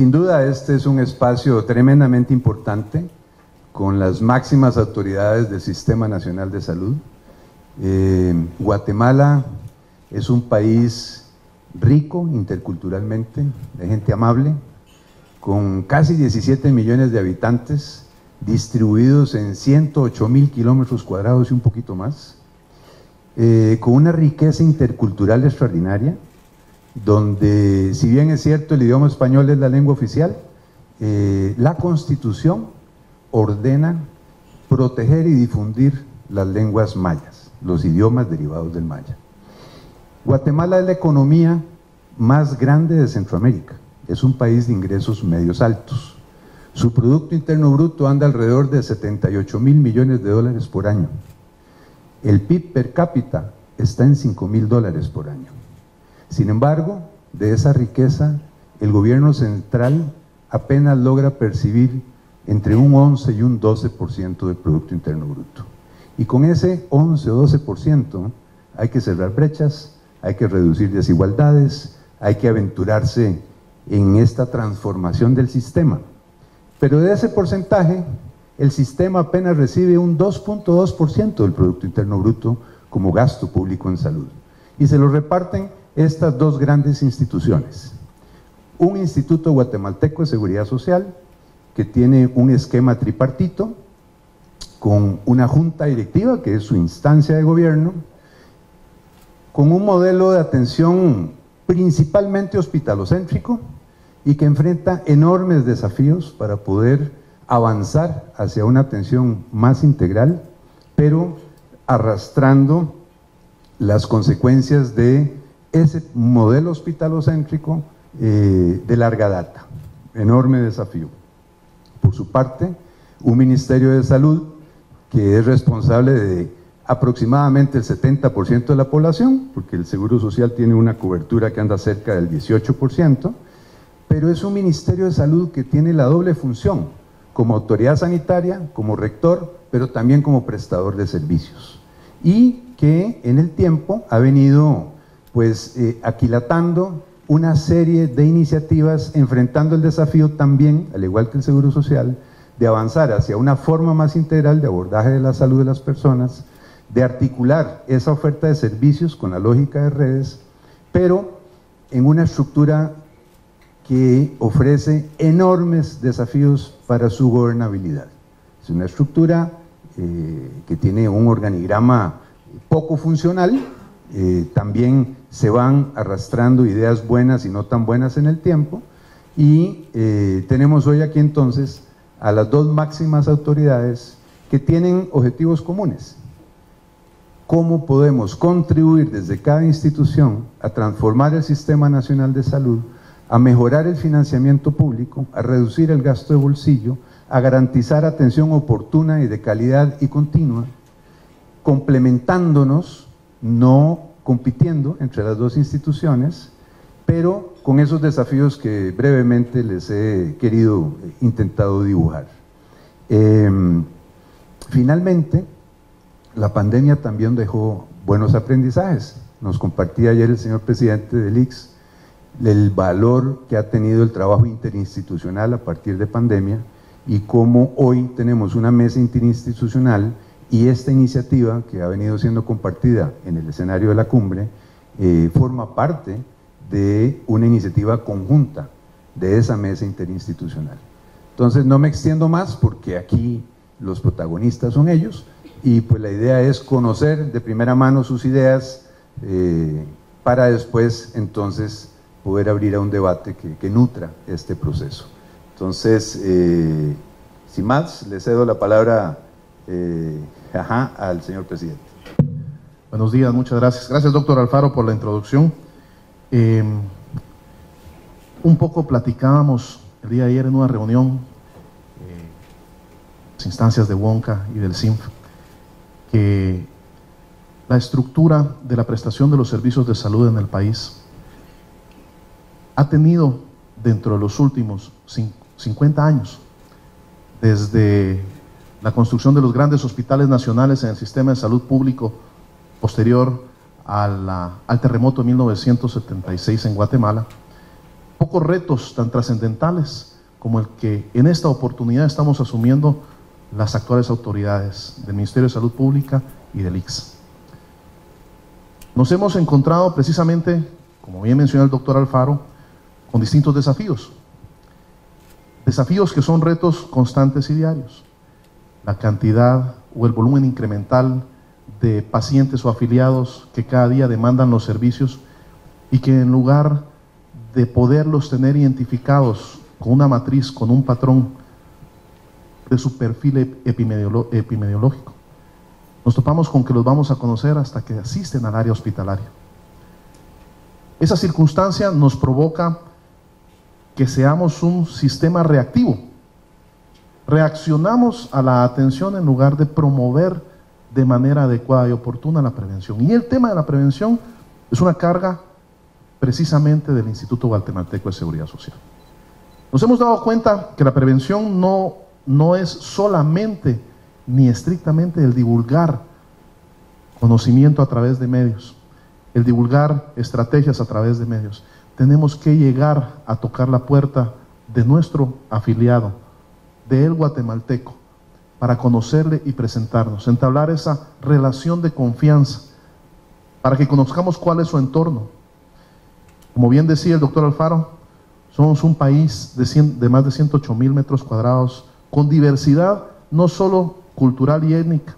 Sin duda este es un espacio tremendamente importante con las máximas autoridades del Sistema Nacional de Salud. Guatemala es un país rico interculturalmente, de gente amable, con casi 17 millones de habitantes, distribuidos en 108.000 kilómetros cuadrados y un poquito más, con una riqueza intercultural extraordinaria, donde, si bien es cierto el idioma español es la lengua oficial, la Constitución ordena proteger y difundir las lenguas mayas, los idiomas derivados del maya. Guatemala es la economía más grande de Centroamérica, es un país de ingresos medios altos. Su Producto Interno Bruto anda alrededor de 78.000 millones de dólares por año. El PIB per cápita está en 5.000 dólares por año. Sin embargo, de esa riqueza, el gobierno central apenas logra percibir entre un 11 y un 12% del Producto Interno Bruto. Y con ese 11 o 12% hay que cerrar brechas, hay que reducir desigualdades, hay que aventurarse en esta transformación del sistema. Pero de ese porcentaje, el sistema apenas recibe un 2.2% del Producto Interno Bruto como gasto público en salud. Y se lo reparten estas dos grandes instituciones. Un Instituto Guatemalteco de Seguridad Social, que tiene un esquema tripartito, con una junta directiva, que es su instancia de gobierno, con un modelo de atención principalmente hospitalocéntrico, y que enfrenta enormes desafíos para poder avanzar hacia una atención más integral, pero arrastrando las consecuencias de ese modelo hospitalocéntrico de larga data. Enorme desafío. Por su parte, un Ministerio de Salud que es responsable de aproximadamente el 70% de la población, porque el Seguro Social tiene una cobertura que anda cerca del 18%, pero es un Ministerio de Salud que tiene la doble función, como autoridad sanitaria, como rector, pero también como prestador de servicios, y que en el tiempo ha venido pues aquilatando una serie de iniciativas, enfrentando el desafío también, al igual que el Seguro Social, de avanzar hacia una forma más integral de abordaje de la salud de las personas, de articular esa oferta de servicios con la lógica de redes, pero en una estructura que ofrece enormes desafíos para su gobernabilidad. Es una estructura que tiene un organigrama poco funcional, también se van arrastrando ideas buenas y no tan buenas en el tiempo, y tenemos hoy aquí entonces a las dos máximas autoridades que tienen objetivos comunes. ¿Cómo podemos contribuir desde cada institución a transformar el Sistema Nacional de Salud, a mejorar el financiamiento público, a reducir el gasto de bolsillo, a garantizar atención oportuna y de calidad y continua, complementándonos, no compitiendo entre las dos instituciones, pero con esos desafíos que brevemente les he intentado dibujar. Finalmente, la pandemia también dejó buenos aprendizajes. Nos compartía ayer el señor presidente del ICS el valor que ha tenido el trabajo interinstitucional a partir de pandemia, y cómo hoy tenemos una mesa interinstitucional y esta iniciativa que ha venido siendo compartida en el escenario de la cumbre forma parte de una iniciativa conjunta de esa mesa interinstitucional. Entonces no me extiendo más porque aquí los protagonistas son ellos, y pues la idea es conocer de primera mano sus ideas para después entonces poder abrir a un debate que nutra este proceso. Entonces, sin más, le cedo la palabra al señor presidente. Buenos días, muchas gracias. Gracias, doctor Alfaro, por la introducción. Un poco platicábamos el día de ayer en una reunión, las instancias de WONCA y del CINF, que la estructura de la prestación de los servicios de salud en el país ha tenido dentro de los últimos 50 años, desde la construcción de los grandes hospitales nacionales en el sistema de salud público posterior al terremoto de 1976 en Guatemala, pocos retos tan trascendentales como el que en esta oportunidad estamos asumiendo las actuales autoridades del Ministerio de Salud Pública y del ICS. Nos hemos encontrado precisamente, como bien mencionó el doctor Alfaro, con distintos desafíos. Desafíos que son retos constantes y diarios. La cantidad o el volumen incremental de pacientes o afiliados que cada día demandan los servicios y que en lugar de poderlos tener identificados con una matriz, con un patrón de su perfil epidemiológico, nos topamos con que los vamos a conocer hasta que asisten al área hospitalaria. Esa circunstancia nos provoca que seamos un sistema reactivo. Reaccionamos a la atención en lugar de promover de manera adecuada y oportuna la prevención. Y el tema de la prevención es una carga precisamente del Instituto Guatemalteco de Seguridad Social. Nos hemos dado cuenta que la prevención no es solamente ni estrictamente el divulgar conocimiento a través de medios, el divulgar estrategias a través de medios. Tenemos que llegar a tocar la puerta de nuestro afiliado, de el guatemalteco, para conocerle y presentarnos, entablar esa relación de confianza, para que conozcamos cuál es su entorno. Como bien decía el doctor Alfaro, somos un país de más de 108,000 metros cuadrados, con diversidad no solo cultural y étnica,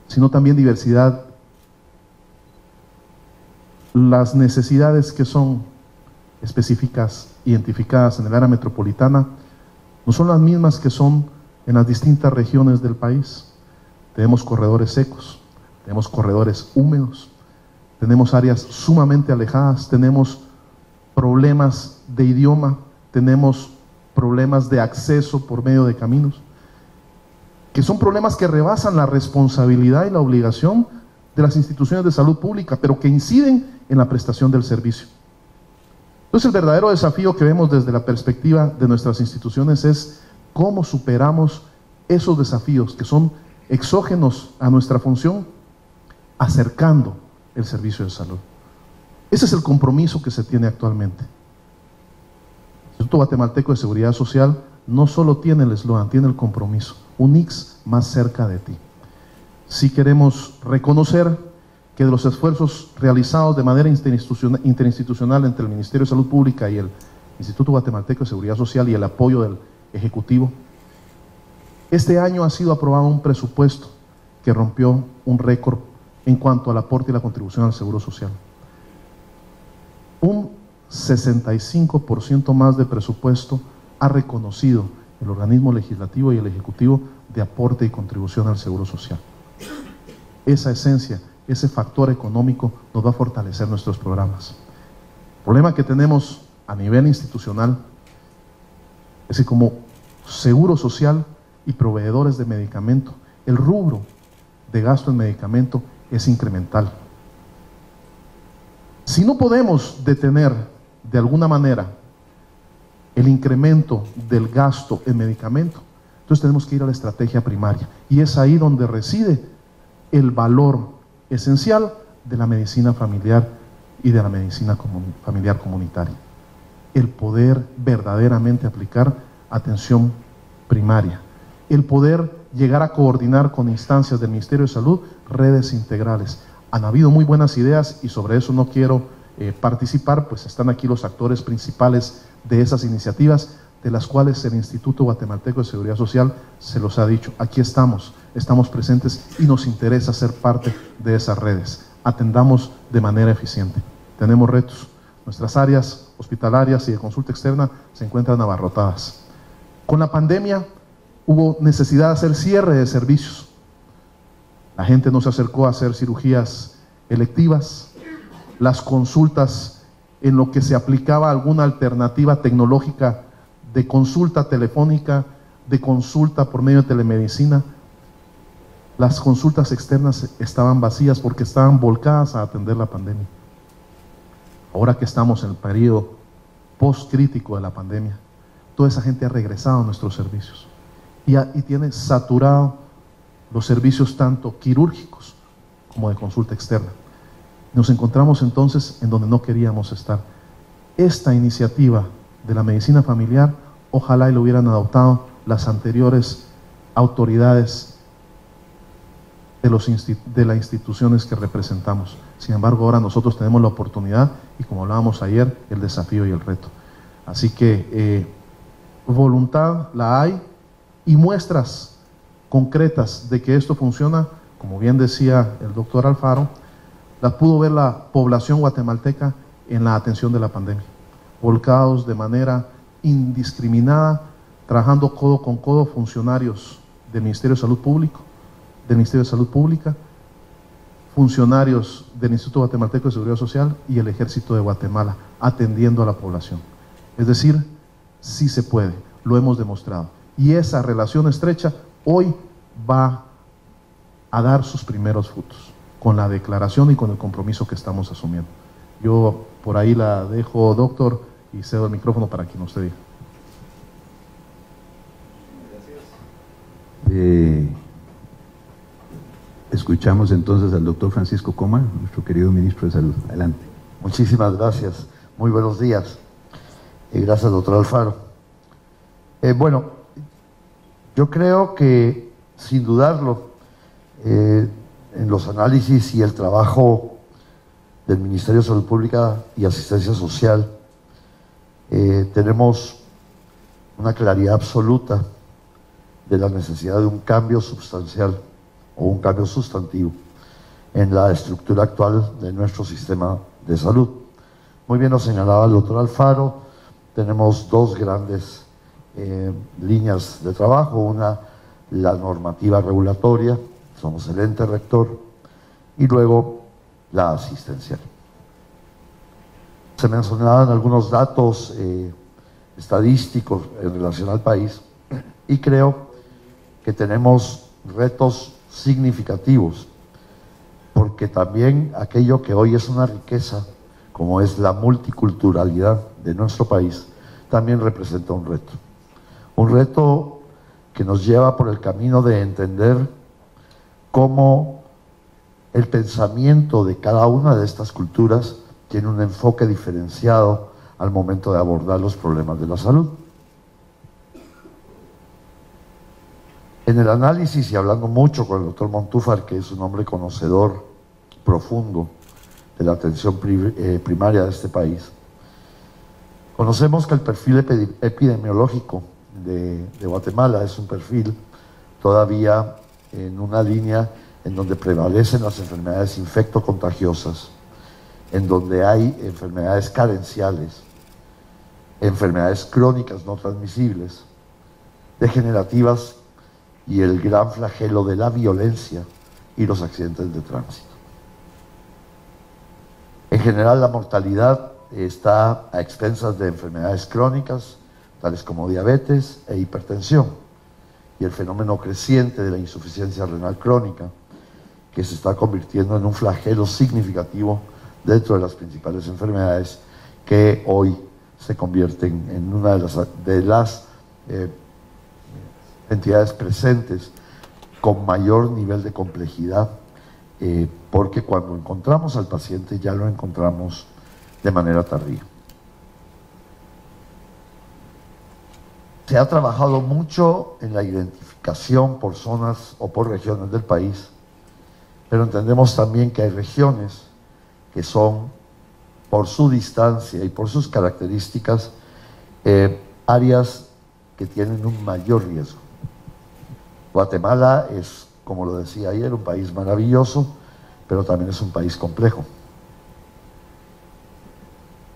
sino también diversidad. Las necesidades que son específicas, identificadas en el área metropolitana, no son las mismas que son en las distintas regiones del país. Tenemos corredores secos, tenemos corredores húmedos, tenemos áreas sumamente alejadas, tenemos problemas de idioma, tenemos problemas de acceso por medio de caminos, que son problemas que rebasan la responsabilidad y la obligación de las instituciones de salud pública, pero que inciden en la prestación del servicio. Entonces, el verdadero desafío que vemos desde la perspectiva de nuestras instituciones es cómo superamos esos desafíos que son exógenos a nuestra función, acercando el servicio de salud. Ese es el compromiso que se tiene actualmente. El Instituto Guatemalteco de Seguridad Social no solo tiene el eslogan, tiene el compromiso: un ICS más cerca de ti. Si queremos reconocer que de los esfuerzos realizados de manera interinstitucional entre el Ministerio de Salud Pública y el Instituto Guatemalteco de Seguridad Social y el apoyo del Ejecutivo, este año ha sido aprobado un presupuesto que rompió un récord en cuanto al aporte y la contribución al Seguro Social. Un 65% más de presupuesto ha reconocido el organismo legislativo y el ejecutivo de aporte y contribución al Seguro Social. Esa esencia, ese factor económico nos va a fortalecer nuestros programas. El problema que tenemos a nivel institucional es que como Seguro Social y proveedores de medicamento, el rubro de gasto en medicamento es incremental. Si no podemos detener de alguna manera el incremento del gasto en medicamento, entonces tenemos que ir a la estrategia primaria, y es ahí donde reside el valor esencial de la medicina familiar y de la medicina familiar comunitaria. El poder verdaderamente aplicar atención primaria, el poder llegar a coordinar con instancias del Ministerio de Salud redes integrales. Han habido muy buenas ideas y sobre eso no quiero participar, pues están aquí los actores principales de esas iniciativas, de las cuales el Instituto Guatemalteco de Seguridad Social se los ha dicho: aquí estamos presentes y nos interesa ser parte de esas redes. Atendamos de manera eficiente. Tenemos retos. Nuestras áreas hospitalarias y de consulta externa se encuentran abarrotadas. Con la pandemia hubo necesidad de hacer cierre de servicios. La gente no se acercó a hacer cirugías electivas. Las consultas, en lo que se aplicaba alguna alternativa tecnológica de consulta telefónica, de consulta por medio de telemedicina, las consultas externas estaban vacías porque estaban volcadas a atender la pandemia. Ahora que estamos en el periodo post-crítico de la pandemia, toda esa gente ha regresado a nuestros servicios y tiene saturado los servicios tanto quirúrgicos como de consulta externa. Nos encontramos entonces en donde no queríamos estar. esta iniciativa de la medicina familiar, ojalá y lo hubieran adoptado las anteriores autoridades de las instituciones que representamos. Sin embargo, ahora nosotros tenemos la oportunidad y, como hablábamos ayer, el desafío y el reto. Así que voluntad la hay y muestras concretas de que esto funciona, como bien decía el doctor Alfaro, las pudo ver la población guatemalteca en la atención de la pandemia, volcados de manera indiscriminada, trabajando codo con codo funcionarios del Ministerio de Salud Pública, funcionarios del Instituto Guatemalteco de Seguridad Social y el Ejército de Guatemala, atendiendo a la población. Es decir, sí se puede, lo hemos demostrado. Y esa relación estrecha hoy va a dar sus primeros frutos, con la declaración y con el compromiso que estamos asumiendo. Yo por ahí la dejo, doctor, y cedo el micrófono para quien usted diga. Escuchamos entonces al doctor Francisco Coma, nuestro querido ministro de Salud. Adelante. Muchísimas gracias. Muy buenos días. Gracias, doctor Alfaro. Bueno, yo creo que, sin dudarlo, en los análisis y el trabajo del Ministerio de Salud Pública y Asistencia Social, tenemos una claridad absoluta de la necesidad de un cambio sustancial o un cambio sustantivo en la estructura actual de nuestro sistema de salud. Muy bien lo señalaba el doctor Alfaro, tenemos dos grandes líneas de trabajo, una la normativa regulatoria, somos el ente rector, y luego la asistencial. Se mencionaban algunos datos estadísticos en relación al país y creo que tenemos retos significativos, porque también aquello que hoy es una riqueza, como es la multiculturalidad de nuestro país, también representa un reto que nos lleva por el camino de entender cómo el pensamiento de cada una de estas culturas tiene un enfoque diferenciado al momento de abordar los problemas de la salud. En el análisis, y hablando mucho con el doctor Montúfar, que es un hombre conocedor profundo de la atención primaria de este país, conocemos que el perfil epidemiológico de Guatemala es un perfil todavía en una línea en donde prevalecen las enfermedades infectocontagiosas, en donde hay enfermedades carenciales, enfermedades crónicas no transmisibles, degenerativas y el gran flagelo de la violencia y los accidentes de tránsito. En general, la mortalidad está a expensas de enfermedades crónicas, tales como diabetes e hipertensión, y el fenómeno creciente de la insuficiencia renal crónica, que se está convirtiendo en un flagelo significativo dentro de las principales enfermedades que hoy se convierten en una de las entidades presentes con mayor nivel de complejidad, porque cuando encontramos al paciente ya lo encontramos de manera tardía. Se ha trabajado mucho en la identificación por zonas o por regiones del país, pero entendemos también que hay regiones que son, por su distancia y por sus características, áreas que tienen un mayor riesgo. Guatemala es, como lo decía ayer, un país maravilloso, pero también es un país complejo.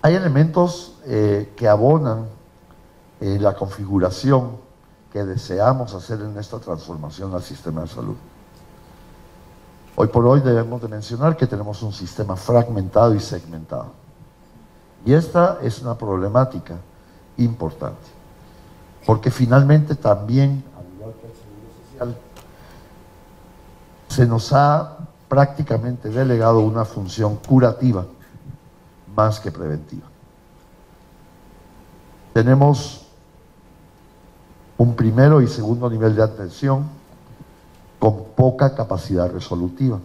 Hay elementos que abonan la configuración que deseamos hacer en esta transformación al sistema de salud. Hoy por hoy debemos de mencionar que tenemos un sistema fragmentado y segmentado. Y esta es una problemática importante, porque finalmente también, al igual que el Seguro Social, se nos ha prácticamente delegado una función curativa más que preventiva. Tenemos un primero y segundo nivel de atención con poca capacidad resolutiva.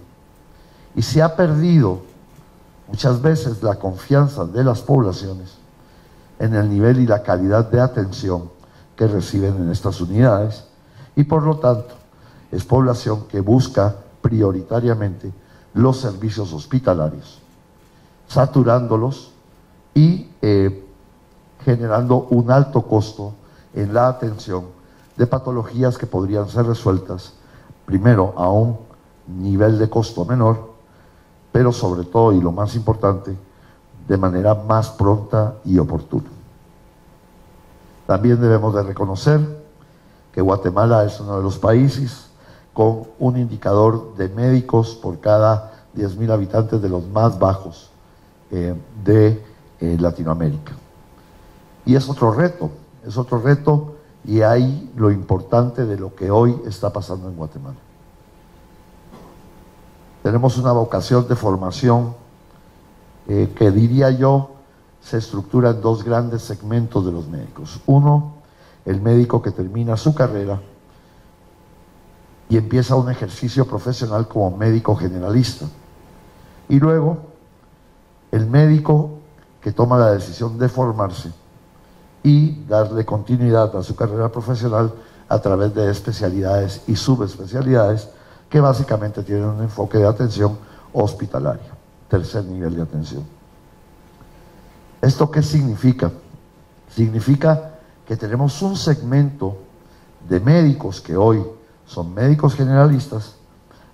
Y se ha perdido muchas veces la confianza de las poblaciones en el nivel y la calidad de atención que reciben en estas unidades y por lo tanto es población que busca prioritariamente los servicios hospitalarios, saturándolos y generando un alto costo en la atención de patologías que podrían ser resueltas primero a un nivel de costo menor, pero sobre todo, y lo más importante, de manera más pronta y oportuna. También debemos de reconocer que Guatemala es uno de los países con un indicador de médicos por cada 10.000 habitantes de los más bajos de Latinoamérica. Y es otro reto y ahí lo importante de lo que hoy está pasando en Guatemala. Tenemos una vocación de formación que diría yo se estructura en dos grandes segmentos de los médicos. Uno, el médico que termina su carrera y empieza un ejercicio profesional como médico generalista. Y luego, el médico que toma la decisión de formarse y darle continuidad a su carrera profesional a través de especialidades y subespecialidades que básicamente tienen un enfoque de atención hospitalaria, tercer nivel de atención. ¿Esto qué significa? Significa que tenemos un segmento de médicos que hoy son médicos generalistas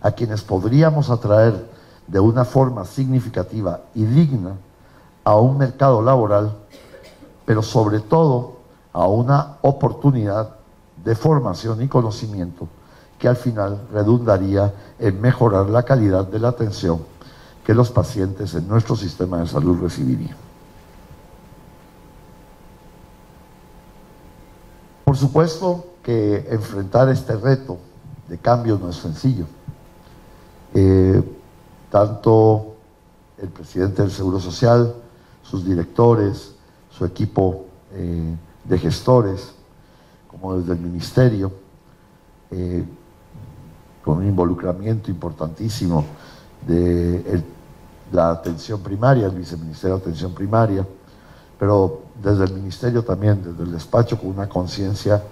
a quienes podríamos atraer de una forma significativa y digna a un mercado laboral, pero sobre todo a una oportunidad de formación y conocimiento que al final redundaría en mejorar la calidad de la atención que los pacientes en nuestro sistema de salud recibirían. Por supuesto que enfrentar este reto de cambio no es sencillo. Tanto el presidente del Seguro Social, sus directores, su equipo de gestores, como desde el Ministerio, con un involucramiento importantísimo de la atención primaria, el Viceministerio de Atención Primaria, pero desde el Ministerio también, desde el despacho, con una conciencia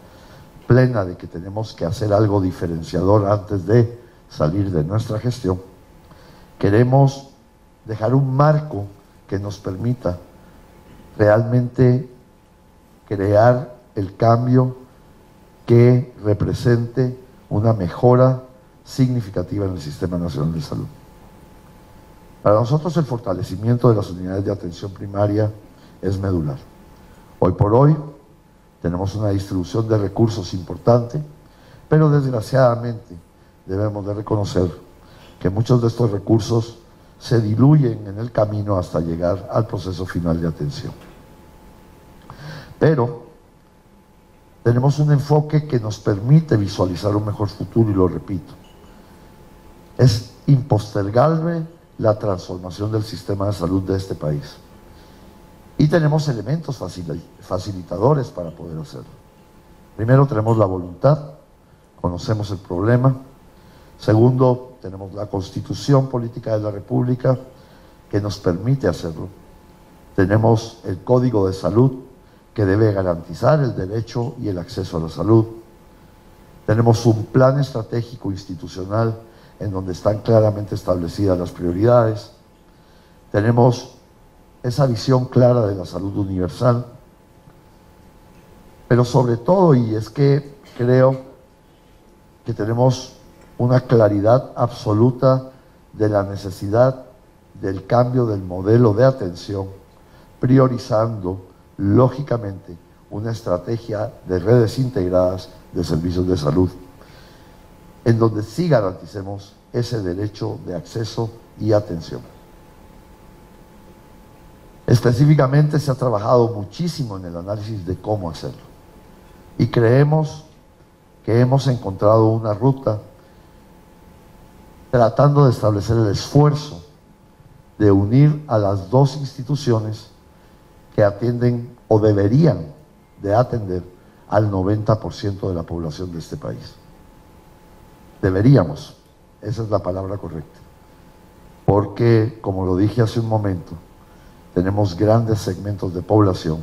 plena de que tenemos que hacer algo diferenciador antes de salir de nuestra gestión. Queremos dejar un marco que nos permita realmente crear el cambio que represente una mejora significativa en el Sistema Nacional de Salud. Para nosotros el fortalecimiento de las unidades de atención primaria es medular. Hoy por hoy tenemos una distribución de recursos importante, pero desgraciadamente debemos de reconocer que muchos de estos recursos se diluyen en el camino hasta llegar al proceso final de atención. Pero tenemos un enfoque que nos permite visualizar un mejor futuro, y lo repito, es impostergable la transformación del sistema de salud de este país. Y tenemos elementos facilitadores para poder hacerlo. Primero, tenemos la voluntad, conocemos el problema. Segundo, tenemos la Constitución Política de la República que nos permite hacerlo. Tenemos el Código de Salud que debe garantizar el derecho y el acceso a la salud. Tenemos un plan estratégico institucional en donde están claramente establecidas las prioridades. Tenemos esa visión clara de la salud universal, pero sobre todo, y es que creo que tenemos una claridad absoluta de la necesidad del cambio del modelo de atención, priorizando lógicamente una estrategia de redes integradas de servicios de salud, en donde sí garanticemos ese derecho de acceso y atención. Específicamente se ha trabajado muchísimo en el análisis de cómo hacerlo y creemos que hemos encontrado una ruta tratando de establecer el esfuerzo de unir a las dos instituciones que atienden o deberían de atender al 90% de la población de este país. Deberíamos, esa es la palabra correcta, porque como lo dije hace un momento, tenemos grandes segmentos de población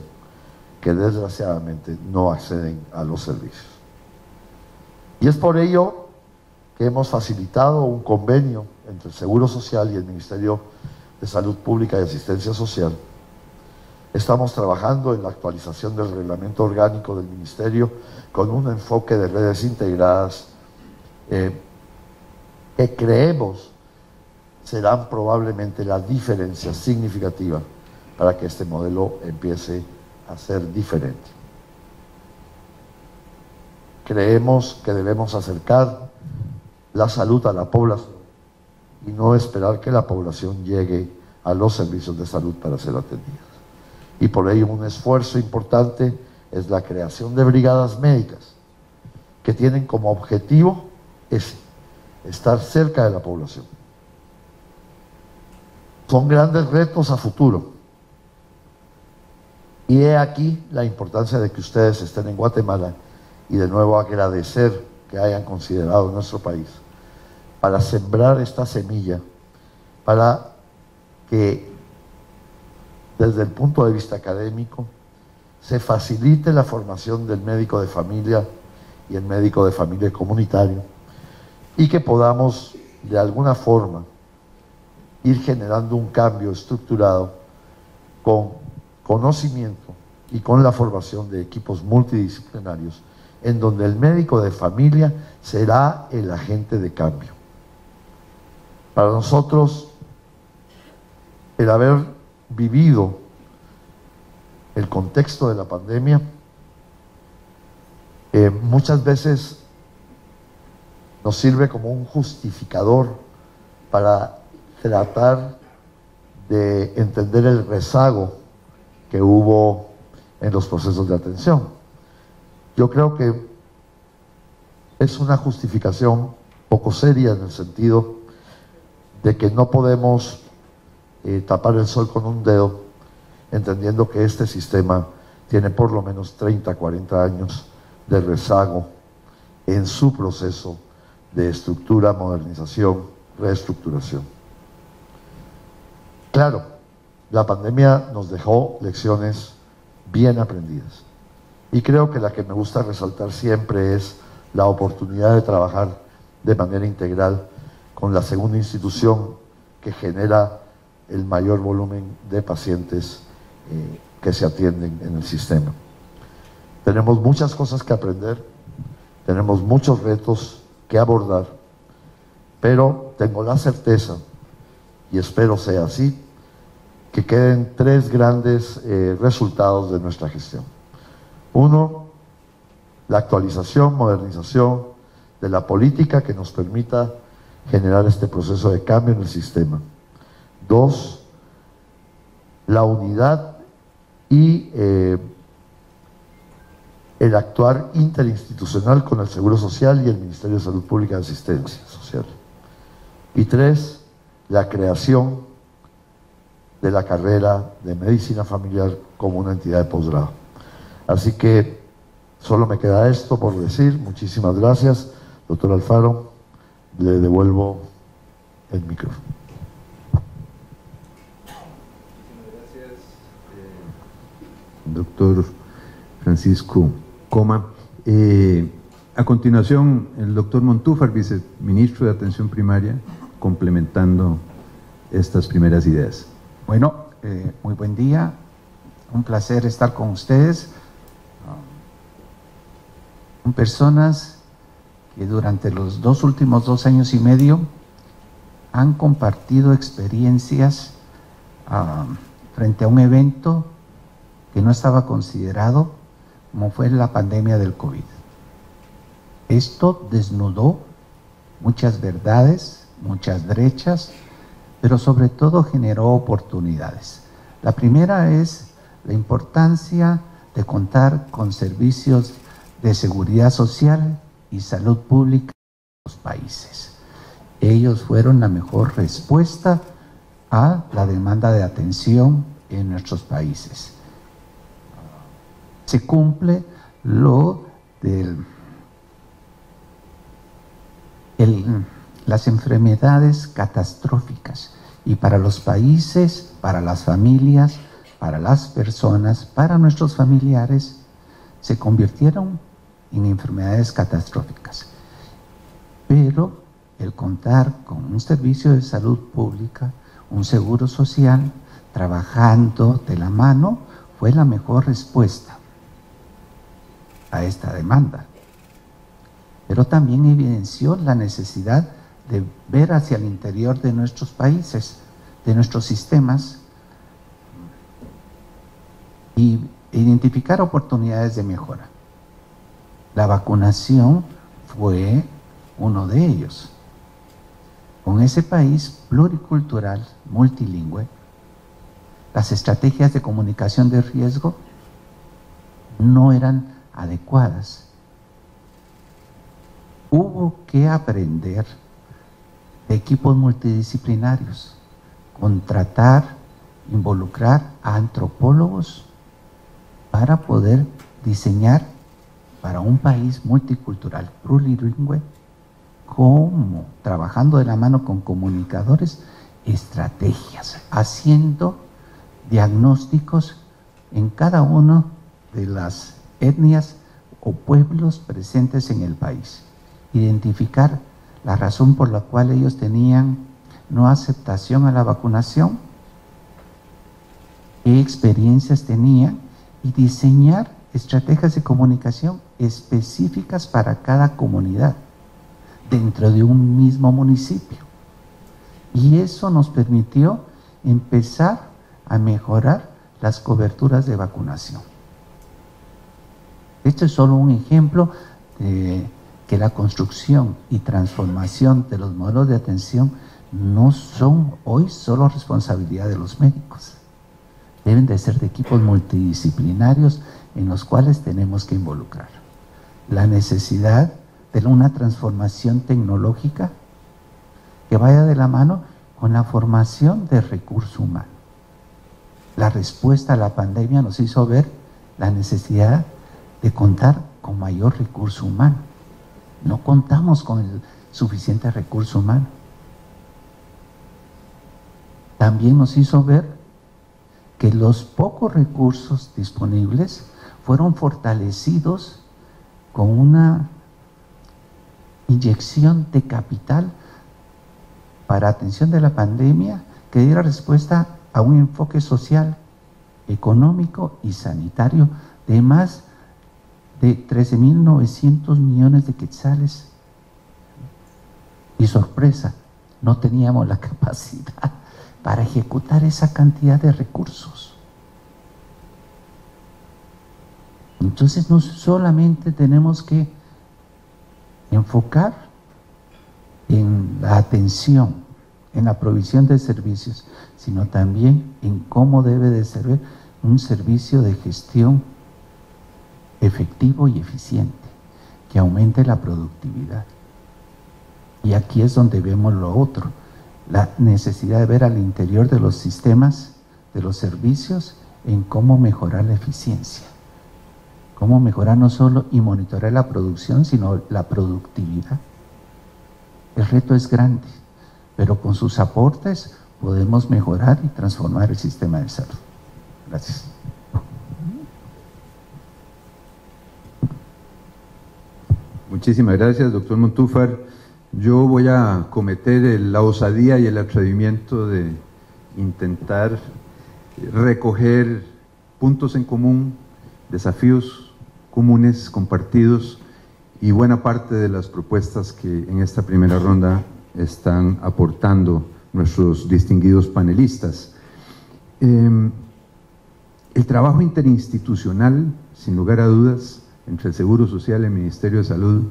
que desgraciadamente no acceden a los servicios. Y es por ello que hemos facilitado un convenio entre el Seguro Social y el Ministerio de Salud Pública y Asistencia Social. Estamos trabajando en la actualización del reglamento orgánico del Ministerio con un enfoque de redes integradas que creemos serán probablemente la diferencia significativa para que este modelo empiece a ser diferente. Creemos que debemos acercar la salud a la población y no esperar que la población llegue a los servicios de salud para ser atendida. Y por ello un esfuerzo importante es la creación de brigadas médicas que tienen como objetivo estar cerca de la población. Son grandes retos a futuro. Y he aquí la importancia de que ustedes estén en Guatemala y de nuevo agradecer que hayan considerado nuestro país para sembrar esta semilla, para que desde el punto de vista académico se facilite la formación del médico de familia y el médico de familia comunitario y que podamos de alguna forma ir generando un cambio estructurado con conocimiento y con la formación de equipos multidisciplinarios en donde el médico de familia será el agente de cambio. Para nosotros, el haber vivido el contexto de la pandemia, muchas veces nos sirve como un justificador para tratar de entender el rezago que hubo en los procesos de atención. Yo creo que es una justificación poco seria en el sentido de que no podemos tapar el sol con un dedo, entendiendo que este sistema tiene por lo menos 30, 40 años de rezago en su proceso de estructura, modernización, reestructuración. Claro, la pandemia nos dejó lecciones bien aprendidas. Y creo que la que me gusta resaltar siempre es la oportunidad de trabajar de manera integral con la segunda institución que genera el mayor volumen de pacientes que se atienden en el sistema. Tenemos muchas cosas que aprender, tenemos muchos retos que abordar, pero tengo la certeza, y espero sea así, que queden tres grandes resultados de nuestra gestión. Uno, la actualización, modernización de la política que nos permita generar este proceso de cambio en el sistema. Dos, la unidad y el actuar interinstitucional con el Seguro Social y el Ministerio de Salud Pública y Asistencia Social. Y tres, la creación de la carrera de medicina familiar como una entidad de posgrado. Así que solo me queda esto por decir. Muchísimas gracias, doctor Alfaro. Le devuelvo el micrófono. Gracias, doctor Francisco Coma. A continuación, el doctor Montúfar, viceministro de Atención Primaria, complementando estas primeras ideas. Bueno, muy buen día. Un placer estar con ustedes. Son personas que durante los últimos 2 años y medio han compartido experiencias frente a un evento que no estaba considerado, como fue la pandemia del COVID. Esto desnudó muchas verdades, muchas brechas, pero sobre todo generó oportunidades. La primera es la importancia de contar con servicios de seguridad social y salud pública en los países. Ellos fueron la mejor respuesta a la demanda de atención en nuestros países. Se cumple lo de las enfermedades catastróficas y para los países, para las familias, para las personas, para nuestros familiares, se convirtieron en enfermedades catastróficas. Pero el contar con un servicio de salud pública, un seguro social, trabajando de la mano, fue la mejor respuesta a esta demanda. Pero también evidenció la necesidad de ver hacia el interior de nuestros países, de nuestros sistemas, y identificar oportunidades de mejora. La vacunación fue uno de ellos. Con ese país pluricultural, multilingüe, las estrategias de comunicación de riesgo no eran adecuadas. Hubo que aprender de equipos multidisciplinarios, contratar, involucrar a antropólogos para poder diseñar para un país multicultural, plurilingüe, como trabajando de la mano con comunicadores, estrategias, haciendo diagnósticos en cada una de las etnias o pueblos presentes en el país, identificar la razón por la cual ellos tenían no aceptación a la vacunación, qué experiencias tenían, y diseñar estrategias de comunicación específicas para cada comunidad dentro de un mismo municipio. Y eso nos permitió empezar a mejorar las coberturas de vacunación. Este es solo un ejemplo de que la construcción y transformación de los modelos de atención no son hoy solo responsabilidad de los médicos. Deben de ser de equipos multidisciplinarios en los cuales tenemos que involucrar. La necesidad de una transformación tecnológica que vaya de la mano con la formación de recurso humano. La respuesta a la pandemia nos hizo ver la necesidad de contar con mayor recurso humano. No contamos con el suficiente recurso humano. También nos hizo ver que los pocos recursos disponibles fueron fortalecidos con una inyección de capital para atención de la pandemia que diera respuesta a un enfoque social, económico y sanitario de más de 13.900 millones de quetzales. Y sorpresa, no teníamos la capacidad para ejecutar esa cantidad de recursos. Entonces no solamente tenemos que enfocar en la atención, en la provisión de servicios, sino también en cómo debe de ser un servicio de gestión efectivo y eficiente, que aumente la productividad. Y aquí es donde vemos lo otro, la necesidad de ver al interior de los sistemas, de los servicios, en cómo mejorar la eficiencia, cómo mejorar no solo y monitorear la producción, sino la productividad. El reto es grande, pero con sus aportes podemos mejorar y transformar el sistema de salud. Gracias. Muchísimas gracias, doctor Montúfar. Yo voy a cometer la osadía y el atrevimiento de intentar recoger puntos en común, desafíos comunes, compartidos, y buena parte de las propuestas que en esta primera ronda están aportando nuestros distinguidos panelistas. El trabajo interinstitucional, sin lugar a dudas, entre el Seguro Social y el Ministerio de Salud,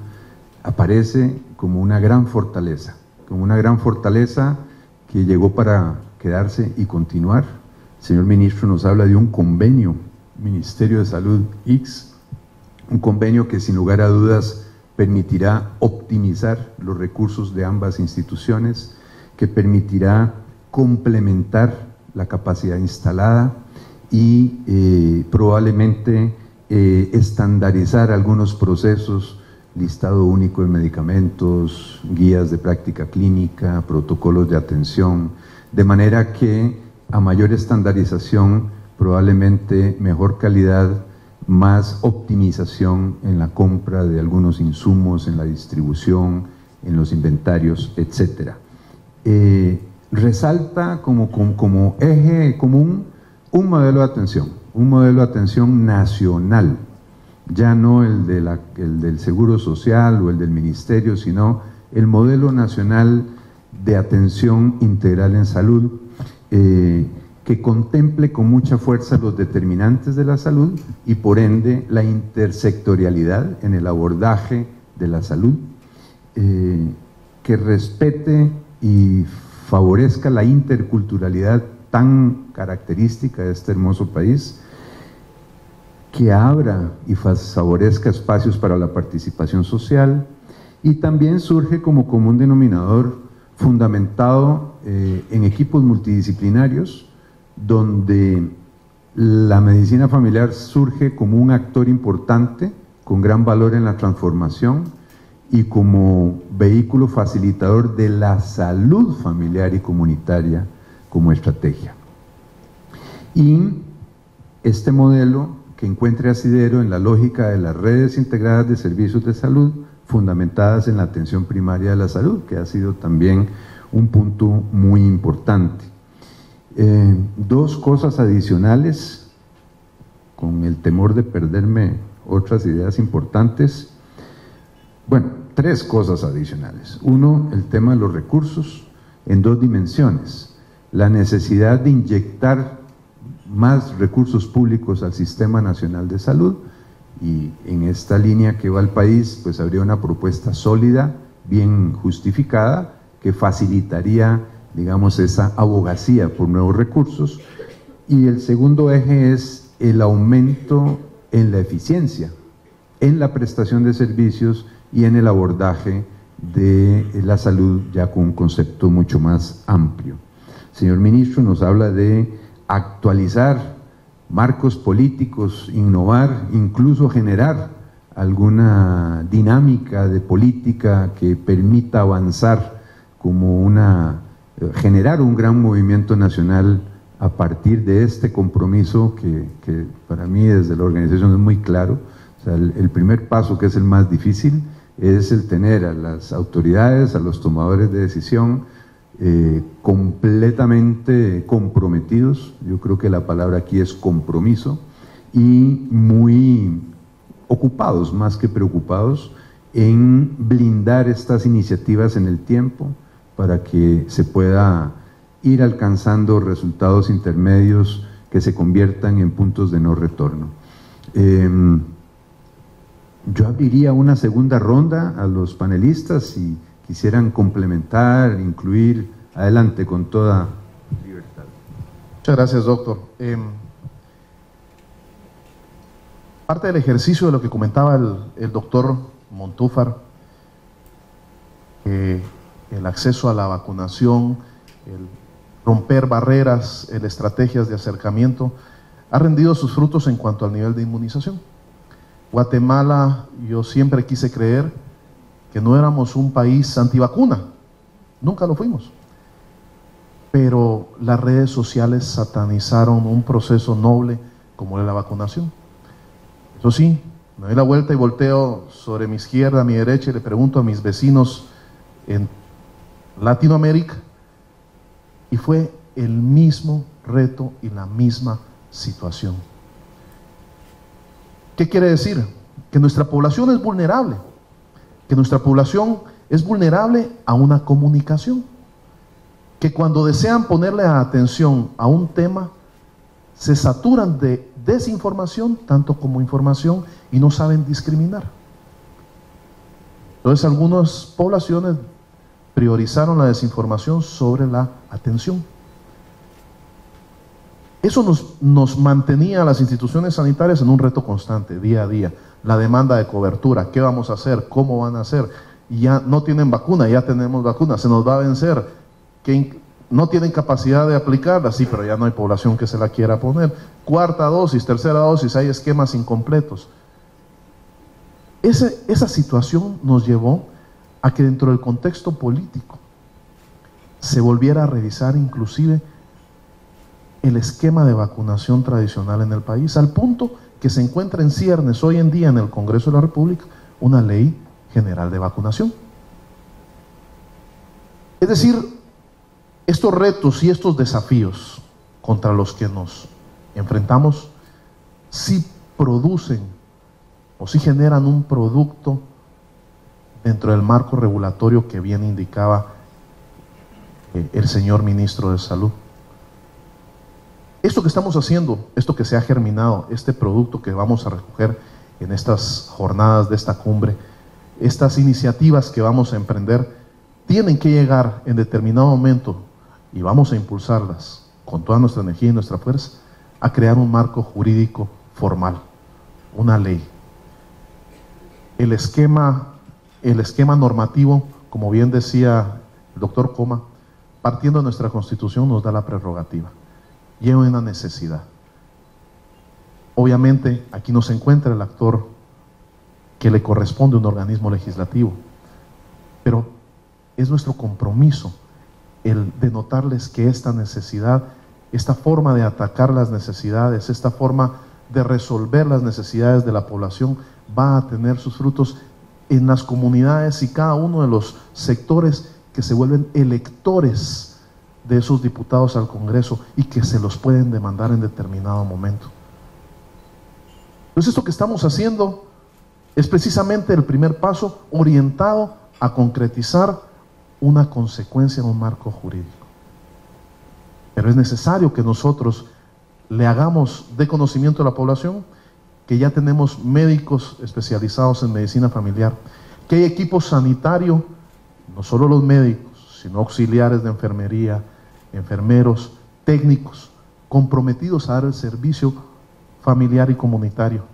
aparece como una gran fortaleza que llegó para quedarse y continuar. El señor ministro nos habla de un convenio Ministerio de Salud X, un convenio que sin lugar a dudas permitirá optimizar los recursos de ambas instituciones, que permitirá complementar la capacidad instalada y probablemente estandarizar algunos procesos, listado único de medicamentos, guías de práctica clínica, protocolos de atención, de manera que a mayor estandarización probablemente mejor calidad, más optimización en la compra de algunos insumos, en la distribución, en los inventarios, etc. Resalta como eje común un modelo de atención nacional, ya no el del Seguro Social o el del Ministerio, sino el modelo nacional de atención integral en salud, que contemple con mucha fuerza los determinantes de la salud y por ende la intersectorialidad en el abordaje de la salud, que respete y favorezca la interculturalidad tan característica de este hermoso país, que abra y favorezca espacios para la participación social, y también surge como común denominador fundamentado en equipos multidisciplinarios, donde la medicina familiar surge como un actor importante, con gran valor en la transformación y como vehículo facilitador de la salud familiar y comunitaria como estrategia. Y este modelo que encuentre asidero en la lógica de las redes integradas de servicios de salud fundamentadas en la atención primaria de la salud, que ha sido también un punto muy importante. Dos cosas adicionales, con el temor de perderme otras ideas importantes. Bueno, tres cosas adicionales. Uno, el tema de los recursos en dos dimensiones. La necesidad de inyectar más recursos públicos al Sistema Nacional de Salud, y en esta línea que va el país, pues habría una propuesta sólida, bien justificada, que facilitaría, digamos, esa abogacía por nuevos recursos. Y el segundo eje es el aumento en la eficiencia, en la prestación de servicios y en el abordaje de la salud, ya con un concepto mucho más amplio. El señor ministro nos habla de actualizar marcos políticos, innovar, incluso generar alguna dinámica de política que permita avanzar generar un gran movimiento nacional a partir de este compromiso que para mí desde la organización es muy claro. O sea, el primer paso, que es el más difícil, es el tener a las autoridades, a los tomadores de decisión completamente comprometidos. Yo creo que la palabra aquí es compromiso, y muy ocupados, más que preocupados, en blindar estas iniciativas en el tiempo para que se pueda ir alcanzando resultados intermedios que se conviertan en puntos de no retorno. Yo abriría una segunda ronda a los panelistas si quisieran complementar, incluir. Adelante, con toda libertad. Muchas gracias, doctor. Parte del ejercicio de lo que comentaba el doctor Montúfar, el acceso a la vacunación, el romper barreras, estrategias de acercamiento, ha rendido sus frutos en cuanto al nivel de inmunización. Guatemala, yo siempre quise creer que no éramos un país antivacuna, nunca lo fuimos, pero las redes sociales satanizaron un proceso noble como es la vacunación. Eso sí, me doy la vuelta y volteo sobre mi izquierda, a mi derecha, y le pregunto a mis vecinos en Latinoamérica, y fue el mismo reto y la misma situación. ¿Qué quiere decir? Que nuestra población es vulnerable, que nuestra población es vulnerable a una comunicación, que cuando desean ponerle atención a un tema, se saturan de desinformación, tanto como información, y no saben discriminar. Entonces, algunas poblaciones priorizaron la desinformación sobre la atención. Eso nos mantenía a las instituciones sanitarias en un reto constante, día a día. La demanda de cobertura, ¿qué vamos a hacer? ¿Cómo van a hacer? Ya no tienen vacuna, ya tenemos vacuna, se nos va a vencer. Que no tienen capacidad de aplicarla, sí, pero ya no hay población que se la quiera poner. Cuarta dosis, tercera dosis, hay esquemas incompletos. Esa situación nos llevó a que dentro del contexto político se volviera a revisar inclusive el esquema de vacunación tradicional en el país, al punto que se encuentra en ciernes hoy en día en el Congreso de la República una ley general de vacunación. Es decir, estos retos y estos desafíos contra los que nos enfrentamos sí producen o sí generan un producto dentro del marco regulatorio que bien indicaba el señor ministro de Salud. Esto que estamos haciendo, esto que se ha germinado, este producto que vamos a recoger en estas jornadas de esta cumbre, estas iniciativas que vamos a emprender, tienen que llegar en determinado momento, y vamos a impulsarlas con toda nuestra energía y nuestra fuerza, a crear un marco jurídico formal, una ley. El esquema normativo, como bien decía el doctor Coma, partiendo de nuestra Constitución, nos da la prerrogativa. Y hay una necesidad. Obviamente, aquí no se encuentra el actor que le corresponde a un organismo legislativo, pero es nuestro compromiso el denotarles que esta necesidad, esta forma de atacar las necesidades, esta forma de resolver las necesidades de la población va a tener sus frutos en las comunidades y cada uno de los sectores que se vuelven electores de esos diputados al Congreso y que se los pueden demandar en determinado momento. Entonces esto que estamos haciendo es precisamente el primer paso orientado a concretizar una consecuencia en un marco jurídico. Pero es necesario que nosotros le hagamos de conocimiento a la población que ya tenemos médicos especializados en medicina familiar, que hay equipo sanitario, no solo los médicos, sino auxiliares de enfermería, enfermeros, técnicos, comprometidos a dar el servicio familiar y comunitario,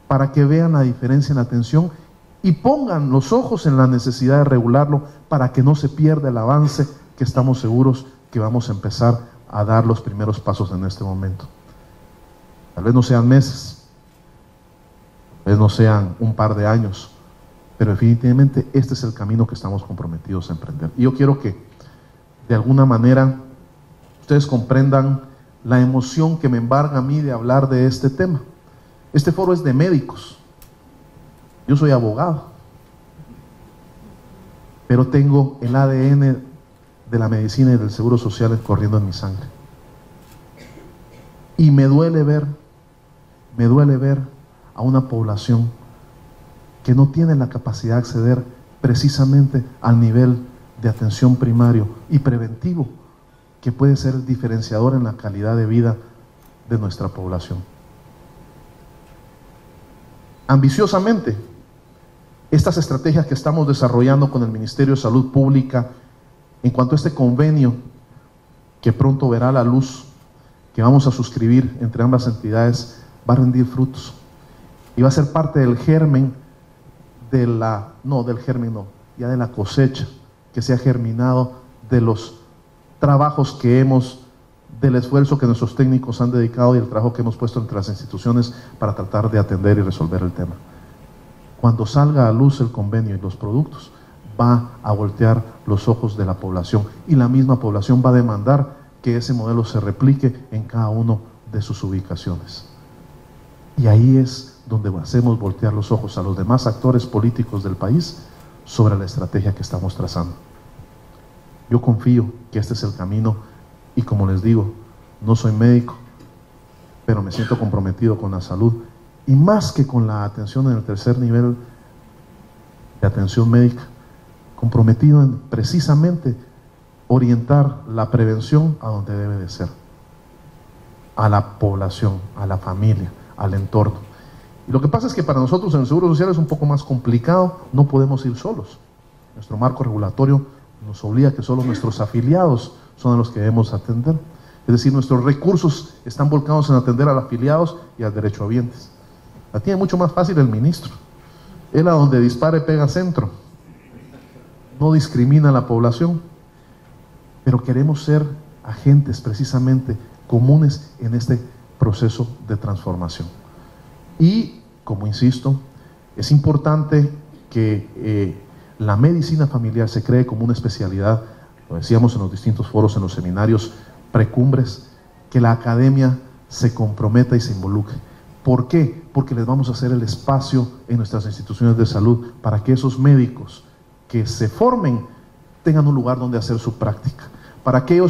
para que vean la diferencia en la atención y pongan los ojos en la necesidad de regularlo para que no se pierda el avance que estamos seguros que vamos a empezar a dar los primeros pasos en este momento. Tal vez no sean meses, tal vez no sean un par de años, pero definitivamente este es el camino que estamos comprometidos a emprender. Y yo quiero que de alguna manera ustedes comprendan la emoción que me embarga a mí de hablar de este tema. Este foro es de médicos. Yo soy abogado, pero tengo el ADN de la medicina y del seguro social corriendo en mi sangre. Y me duele ver a una población que no tiene la capacidad de acceder precisamente al nivel de atención primario y preventivo que puede ser el diferenciador en la calidad de vida de nuestra población. Ambiciosamente, estas estrategias que estamos desarrollando con el Ministerio de Salud Pública en cuanto a este convenio que pronto verá la luz, que vamos a suscribir entre ambas entidades, va a rendir frutos y va a ser parte del germen de la cosecha que se ha germinado de los trabajos que del esfuerzo que nuestros técnicos han dedicado y el trabajo que hemos puesto entre las instituciones para tratar de atender y resolver el tema. Cuando salga a luz el convenio y los productos, va a voltear los ojos de la población y la misma población va a demandar que ese modelo se replique en cada uno de sus ubicaciones. Y ahí es donde hacemos voltear los ojos a los demás actores políticos del país sobre la estrategia que estamos trazando. Yo confío que este es el camino y, como les digo, no soy médico, pero me siento comprometido con la salud y más que con la atención en el tercer nivel de atención médica, comprometido en precisamente orientar la prevención a donde debe de ser, a la población, a la familia, al entorno. Y lo que pasa es que para nosotros en el Seguro Social es un poco más complicado, no podemos ir solos. Nuestro marco regulatorio nos obliga a que solo nuestros afiliados son a los que debemos atender. Es decir, nuestros recursos están volcados en atender a los afiliados y a derechohabientes. La tiene mucho más fácil el ministro. Él a donde dispare pega centro. No discrimina a la población. Pero queremos ser agentes precisamente comunes en este proceso de transformación. Y, como insisto, es importante que la medicina familiar se cree como una especialidad, lo decíamos en los distintos foros, en los seminarios precumbres, que la academia se comprometa y se involucre. ¿Por qué? Porque les vamos a hacer el espacio en nuestras instituciones de salud para que esos médicos que se formen tengan un lugar donde hacer su práctica. Para que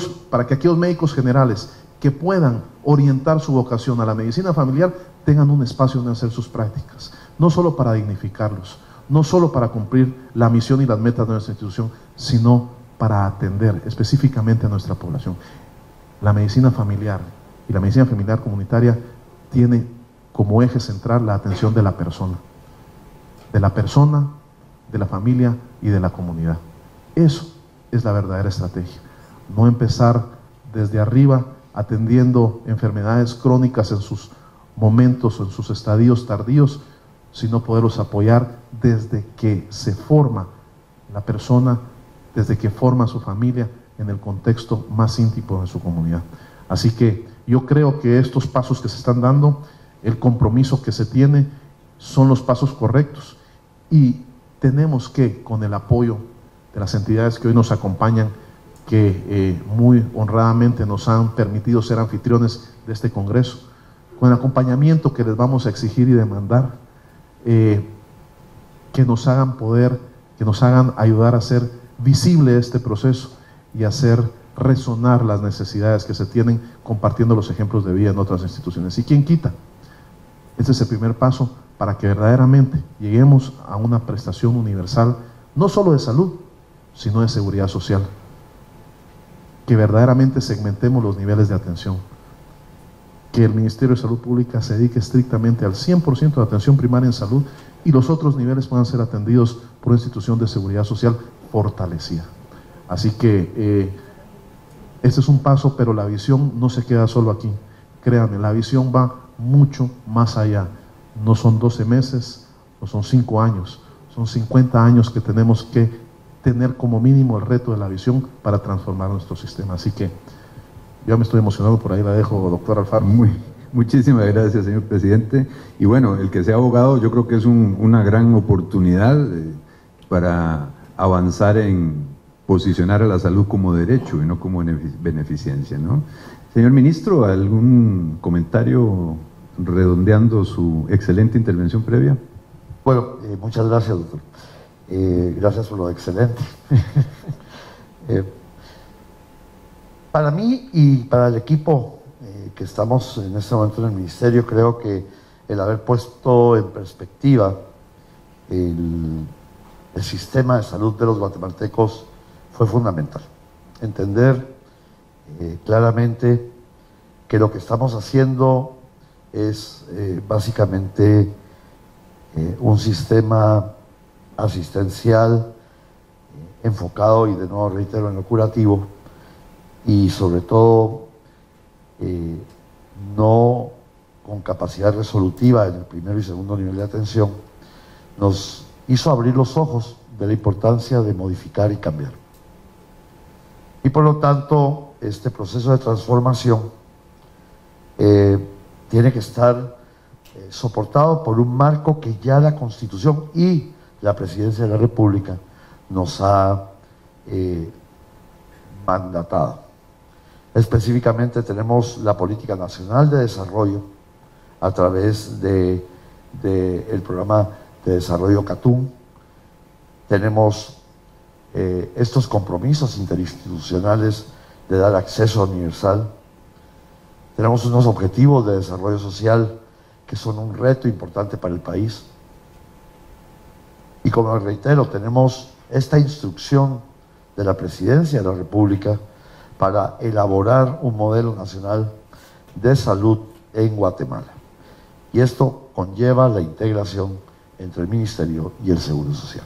aquellos médicos generales que puedan orientar su vocación a la medicina familiar tengan un espacio donde hacer sus prácticas. No solo para dignificarlos, no solo para cumplir la misión y las metas de nuestra institución, sino para atender específicamente a nuestra población. La medicina familiar y la medicina familiar comunitaria tiene como eje central la atención de la persona, de la familia y de la comunidad. Eso es la verdadera estrategia. No empezar desde arriba atendiendo enfermedades crónicas en sus momentos o en sus estadios tardíos, sino poderlos apoyar desde que se forma la persona, desde que forma su familia en el contexto más íntimo de su comunidad. Así que yo creo que estos pasos que se están dando, el compromiso que se tiene, son los pasos correctos, y tenemos que, con el apoyo de las entidades que hoy nos acompañan, que muy honradamente nos han permitido ser anfitriones de este congreso, con el acompañamiento que les vamos a exigir y demandar, que nos hagan ayudar a hacer visible este proceso y hacer resonar las necesidades que se tienen, compartiendo los ejemplos de vida en otras instituciones. ¿Y quién quita? Este es el primer paso para que verdaderamente lleguemos a una prestación universal, no solo de salud, sino de seguridad social. Que verdaderamente segmentemos los niveles de atención. Que el Ministerio de Salud Pública se dedique estrictamente al 100% de atención primaria en salud, y los otros niveles puedan ser atendidos por una institución de seguridad social fortalecida. Así que este es un paso, pero la visión no se queda solo aquí. Créanme, la visión va mucho más allá. No son 12 meses, no son 5 años, son 50 años que tenemos que tener como mínimo el reto de la visión para transformar nuestro sistema. Así que yo me estoy emocionado, por ahí la dejo, doctor Alfaro. Muchísimas gracias, señor presidente. Y bueno, el que sea abogado yo creo que es una gran oportunidad para avanzar en posicionar a la salud como derecho y no como beneficencia, ¿no? Señor ministro, ¿algún comentario redondeando su excelente intervención previa? Bueno, muchas gracias, doctor. Gracias por lo excelente. Para mí y para el equipo que estamos en este momento en el ministerio, creo que el haber puesto en perspectiva el sistema de salud de los guatemaltecos fue fundamental. Entender claramente que lo que estamos haciendo es básicamente un sistema asistencial enfocado, y de nuevo reitero, en lo curativo, y sobre todo no con capacidad resolutiva en el primero y segundo nivel de atención, nos hizo abrir los ojos de la importancia de modificar y cambiar. Y por lo tanto, este proceso de transformación tiene que estar soportado por un marco que ya la Constitución y la Presidencia de la República nos ha mandatado. Específicamente tenemos la Política Nacional de Desarrollo a través del Programa de Desarrollo CATUM. Tenemos estos compromisos interinstitucionales de dar acceso universal. Tenemos unos objetivos de desarrollo social que son un reto importante para el país. Y como reitero, tenemos esta instrucción de la Presidencia de la República para elaborar un modelo nacional de salud en Guatemala. Y esto conlleva la integración entre el Ministerio y el Seguro Social.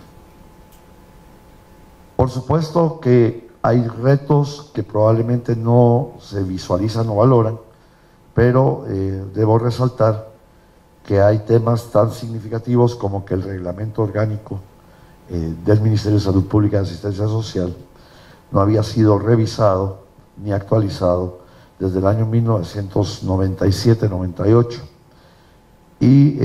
Por supuesto que hay retos que probablemente no se visualizan o valoran, pero debo resaltar que hay temas tan significativos como que el reglamento orgánico del Ministerio de Salud Pública y Asistencia Social no había sido revisado ni actualizado desde el año 1997-98, y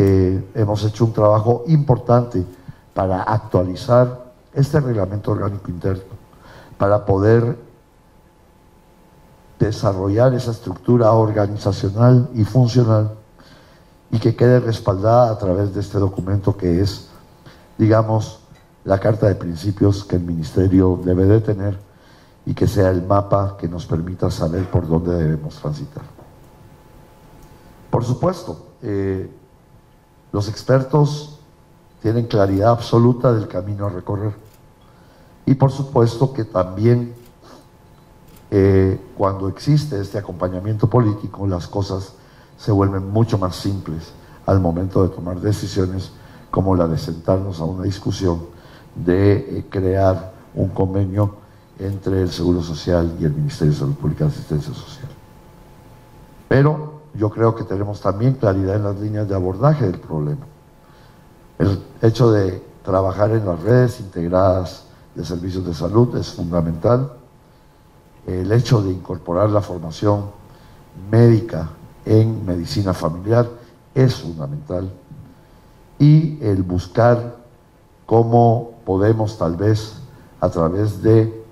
hemos hecho un trabajo importante para actualizar este reglamento orgánico interno, para poder desarrollar esa estructura organizacional y funcional y que quede respaldada a través de este documento que es, digamos, la carta de principios que el Ministerio debe de tener y que sea el mapa que nos permita saber por dónde debemos transitar. Por supuesto, los expertos tienen claridad absoluta del camino a recorrer y por supuesto que también cuando existe este acompañamiento político las cosas se vuelven mucho más simples al momento de tomar decisiones como la de sentarnos a una discusión de crear un convenio entre el Seguro Social y el Ministerio de Salud Pública y Asistencia Social. Pero yo creo que tenemos también claridad en las líneas de abordaje del problema. El hecho de trabajar en las redes integradas de servicios de salud es fundamental. El hecho de incorporar la formación médica en medicina familiar es fundamental. Y el buscar cómo podemos tal vez a través de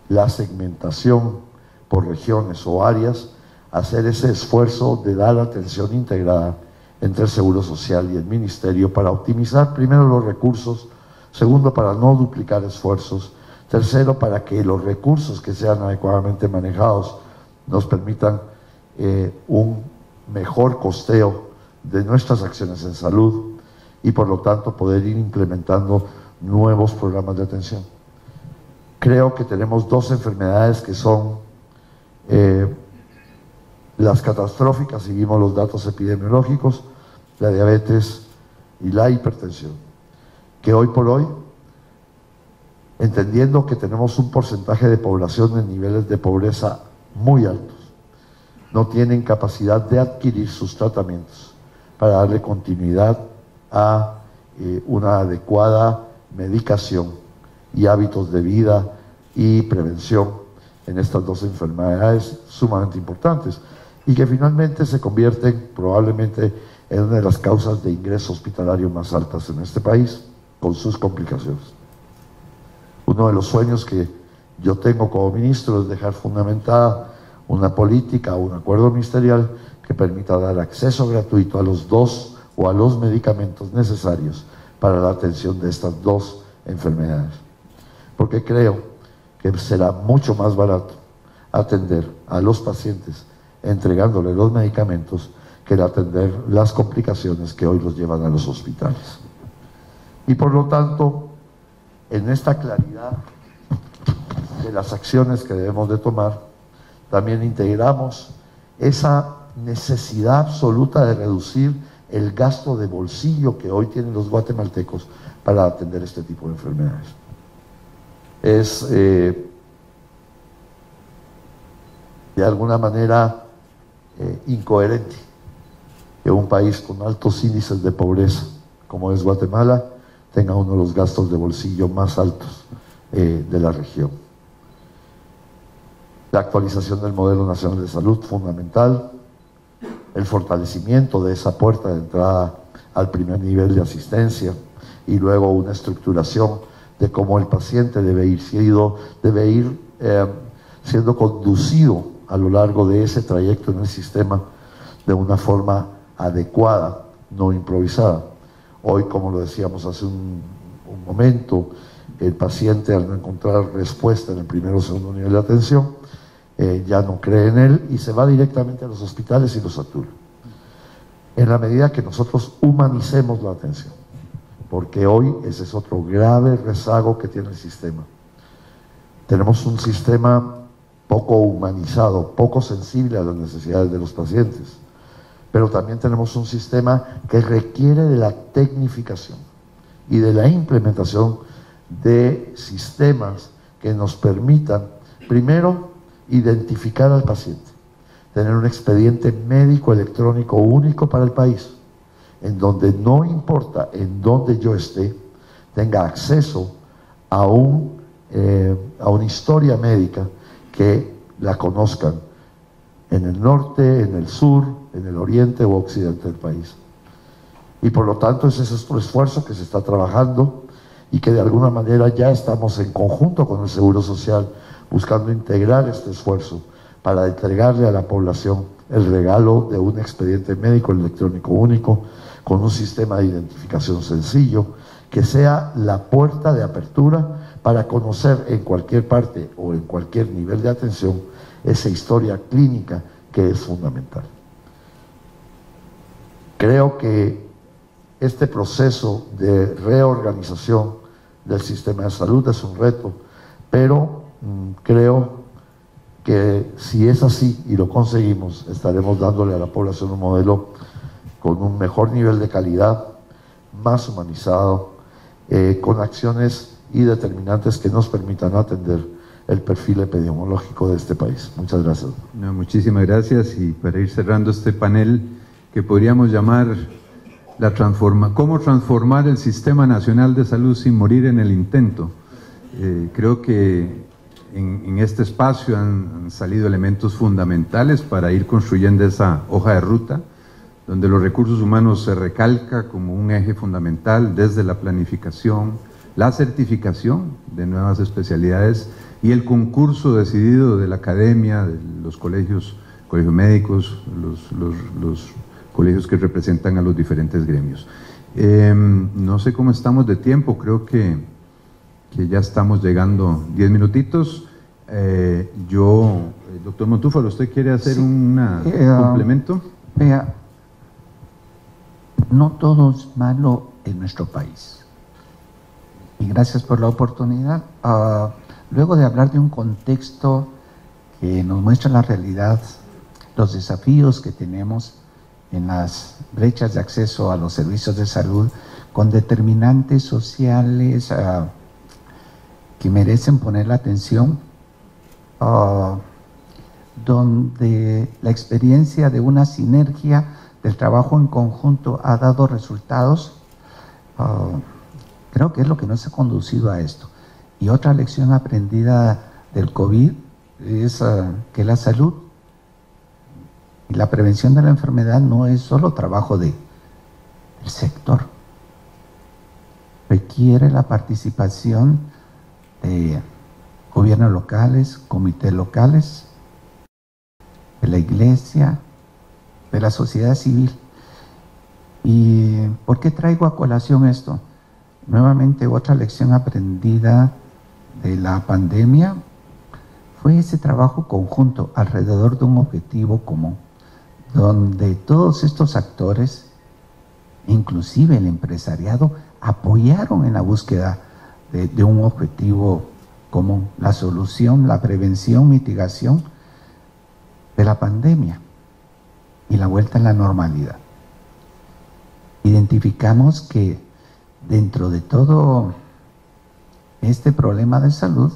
la segmentación por regiones o áreas hacer ese esfuerzo de dar atención integrada entre el Seguro Social y el Ministerio para optimizar primero los recursos, segundo para no duplicar esfuerzos, tercero para que los recursos que sean adecuadamente manejados nos permitan un mejor costeo de nuestras acciones en salud y por lo tanto poder ir implementando nuevos programas de atención. Creo que tenemos dos enfermedades que son las catastróficas, seguimos los datos epidemiológicos, la diabetes y la hipertensión, que hoy por hoy, entendiendo que tenemos un porcentaje de población en niveles de pobreza muy altos, no tienen capacidad de adquirir sus tratamientos para darle continuidad a una adecuada medicación y hábitos de vida y prevención en estas dos enfermedades sumamente importantes y que finalmente se convierten probablemente en una de las causas de ingreso hospitalario más altas en este país, con sus complicaciones. Uno de los sueños que yo tengo como ministro es dejar fundamentada una política o un acuerdo ministerial que permita dar acceso gratuito a los dos o a los medicamentos necesarios para la atención de estas dos enfermedades. Porque creo que será mucho más barato atender a los pacientes entregándoles los medicamentos que el atender las complicaciones que hoy los llevan a los hospitales. Y por lo tanto, en esta claridad de las acciones que debemos de tomar, también integramos esa necesidad absoluta de reducir el gasto de bolsillo que hoy tienen los guatemaltecos para atender este tipo de enfermedades. Es de alguna manera incoherente que un país con altos índices de pobreza como es Guatemala tenga uno de los gastos de bolsillo más altos de la región. La actualización del modelo nacional de salud fundamental, el fortalecimiento de esa puerta de entrada al primer nivel de asistencia y luego una estructuración de cómo el paciente debe ir siendo conducido a lo largo de ese trayecto en el sistema de una forma adecuada, no improvisada. Hoy, como lo decíamos hace un momento, el paciente al no encontrar respuesta en el primero o segundo nivel de atención, ya no cree en él y se va directamente a los hospitales y lo satura. En la medida que nosotros humanicemos la atención, porque hoy ese es otro grave rezago que tiene el sistema. Tenemos un sistema poco humanizado, poco sensible a las necesidades de los pacientes, pero también tenemos un sistema que requiere de la tecnificación y de la implementación de sistemas que nos permitan, primero, identificar al paciente, tener un expediente médico electrónico único para el país, en donde no importa en dónde yo esté, tenga acceso a una historia médica que la conozcan en el norte, en el sur, en el oriente o occidente del país. Y por lo tanto ese es otro esfuerzo que se está trabajando y que de alguna manera ya estamos en conjunto con el Seguro Social buscando integrar este esfuerzo para entregarle a la población el regalo de un expediente médico electrónico único con un sistema de identificación sencillo, que sea la puerta de apertura para conocer en cualquier parte o en cualquier nivel de atención esa historia clínica que es fundamental. Creo que este proceso de reorganización del sistema de salud es un reto, pero creo que si es así y lo conseguimos, estaremos dándole a la población un modelo con un mejor nivel de calidad, más humanizado, con acciones y determinantes que nos permitan atender el perfil epidemiológico de este país. Muchas gracias. No, muchísimas gracias, y para ir cerrando este panel que podríamos llamar ¿cómo transformar el Sistema Nacional de Salud sin morir en el intento? Creo que en este espacio han salido elementos fundamentales para ir construyendo esa hoja de ruta, donde los recursos humanos se recalca como un eje fundamental desde la planificación, la certificación de nuevas especialidades y el concurso decidido de la academia, de los colegios médicos, los colegios que representan a los diferentes gremios. No sé cómo estamos de tiempo, creo que ya estamos llegando 10 minutitos. Doctor Montúfar, ¿usted quiere hacer un complemento? Vea, no todo es malo en nuestro país. Y gracias por la oportunidad. Luego de hablar de un contexto que nos muestra la realidad, los desafíos que tenemos en las brechas de acceso a los servicios de salud, con determinantes sociales que merecen poner la atención, donde la experiencia de una sinergia del trabajo en conjunto ha dado resultados, creo que es lo que nos ha conducido a esto. Y otra lección aprendida del COVID es que la salud y la prevención de la enfermedad no es solo trabajo del sector. Requiere la participación de gobiernos locales, comités locales, de la iglesia, de la sociedad civil. ¿Y por qué traigo a colación esto? Nuevamente, otra lección aprendida de la pandemia fue ese trabajo conjunto alrededor de un objetivo común, donde todos estos actores, inclusive el empresariado, apoyaron en la búsqueda de un objetivo común, la solución, la prevención, mitigación de la pandemia y la vuelta a la normalidad. Identificamos que dentro de todo este problema de salud,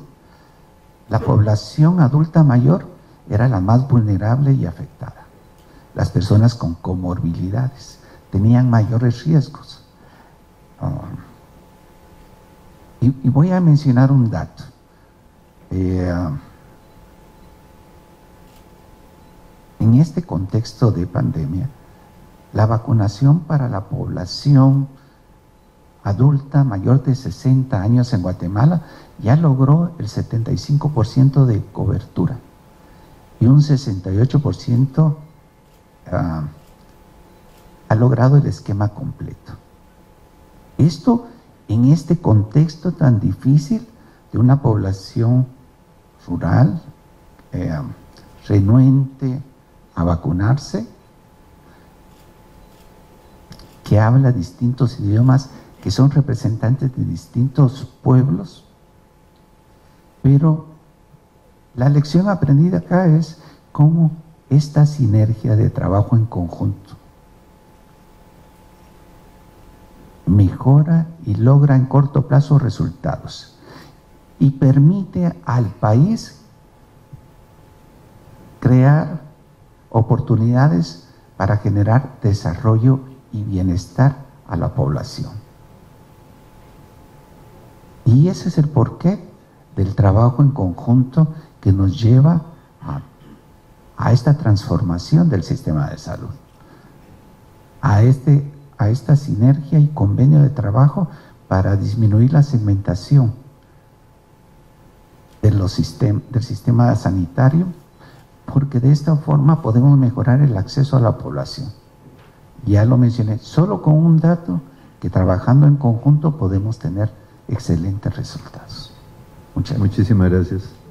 la población adulta mayor era la más vulnerable y afectada. Las personas con comorbilidades tenían mayores riesgos. Y voy a mencionar un dato. En este contexto de pandemia, la vacunación para la población adulta mayor de 60 años en Guatemala ya logró el 75% de cobertura y un 68% ha logrado el esquema completo. Esto en este contexto tan difícil de una población rural, renuente a vacunarse, que habla distintos idiomas, que son representantes de distintos pueblos. Pero la lección aprendida acá es cómo esta sinergia de trabajo en conjunto mejora y logra en corto plazo resultados y permite al país crear oportunidades para generar desarrollo y bienestar a la población. Y ese es el porqué del trabajo en conjunto que nos lleva a esta transformación del sistema de salud, a esta sinergia y convenio de trabajo para disminuir la segmentación del sistema sanitario, porque de esta forma podemos mejorar el acceso a la población. Ya lo mencioné, solo con un dato que trabajando en conjunto podemos tener excelentes resultados. Muchas gracias. Muchísimas gracias.